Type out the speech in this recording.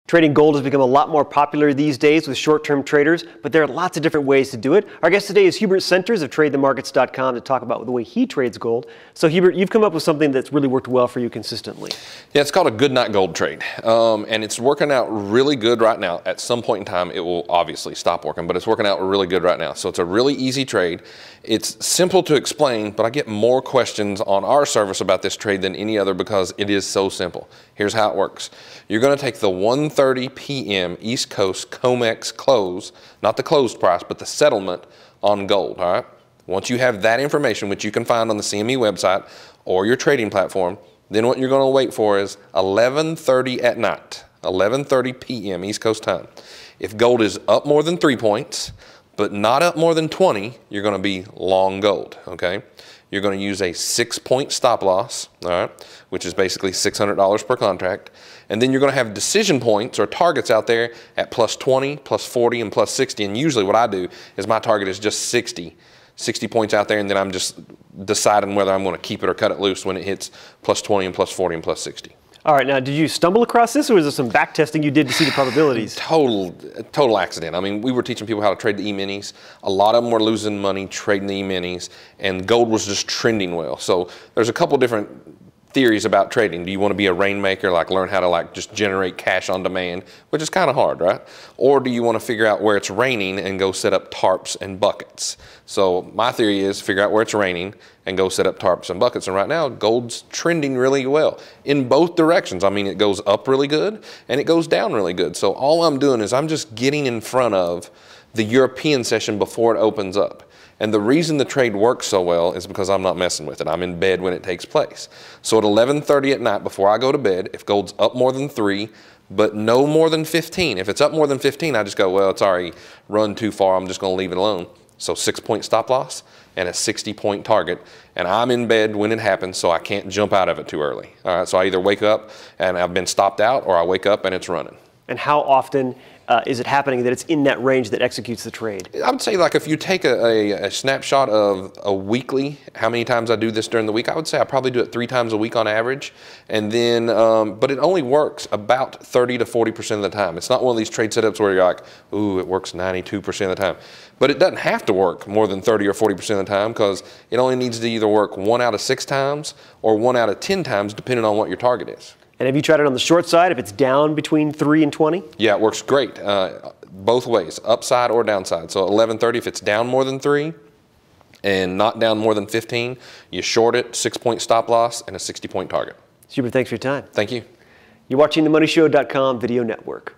Trading gold has become a lot more popular these days with short-term traders, but there are lots of different ways to do it. Our guest today is Hubert Centers of TradeTheMarkets.com to talk about the way he trades gold. So Hubert, you've come up with something that's really worked well for you consistently. Yeah, it's called a good night gold trade, and it's working out really good right now. At some point in time, it will obviously stop working, but it's working out really good right now. So it's a really easy trade. It's simple to explain, but I get more questions on our service about this trade than any other because it is so simple. Here's how it works. You're going to take the 1:30 p.m. East Coast COMEX close, not the closed price, but the settlement on gold, all right? Once you have that information, which you can find on the CME website or your trading platform, then what you're going to wait for is 11:30 at night, 11:30 p.m. East Coast time. If gold is up more than 3 points, but not up more than 20, you're going to be long gold, okay? You're going to use a 6-point stop loss, all right, which is basically $600 per contract. And then you're going to have decision points or targets out there at plus 20, plus 40, and plus 60. And usually what I do is my target is just 60 points out there, and then I'm just deciding whether I'm going to keep it or cut it loose when it hits plus 20 and plus 40 and plus 60. All right, now did you stumble across this, or was there some back testing you did to see the probabilities? Total accident. I mean, we were teaching people how to trade the E-minis. A lot of them were losing money trading the E-minis, and gold was just trending well. So there's a couple different theories about trading. Do you want to be a rainmaker, like learn how to just generate cash on demand, which is kind of hard, right? Or do you want to figure out where it's raining and go set up tarps and buckets? So my theory is figure out where it's raining and go set up tarps and buckets. And right now, gold's trending really well in both directions. I mean, it goes up really good and it goes down really good. So all I'm doing is I'm just getting in front of the European session before it opens up. And the reason the trade works so well is because I'm not messing with it. I'm in bed when it takes place. So at 11:30 at night before I go to bed, if gold's up more than 3, but no more than 15. If it's up more than 15, I just go, well, it's already run too far. I'm just going to leave it alone. So 6-point stop loss and a 60-point target. And I'm in bed when it happens, so I can't jump out of it too early. All right, so I either wake up and I've been stopped out, or I wake up and it's running. And how often is it happening that it's in that range that executes the trade? I would say, like, if you take a snapshot of a weekly, how many times I do this during the week, I would say I probably do it 3 times a week on average. And then, but it only works about 30 to 40% of the time. It's not one of these trade setups where you're like, ooh, it works 92% of the time. But it doesn't have to work more than 30 or 40% of the time, because it only needs to either work 1 out of 6 times or 1 out of 10 times, depending on what your target is. And have you tried it on the short side if it's down between 3 and 20? Yeah, it works great both ways, upside or downside. So 11:30, if it's down more than 3 and not down more than 15, you short it, 6-point stop loss, and a 60-point target. Hubert, thanks for your time. Thank you. You're watching the MoneyShow.com video network.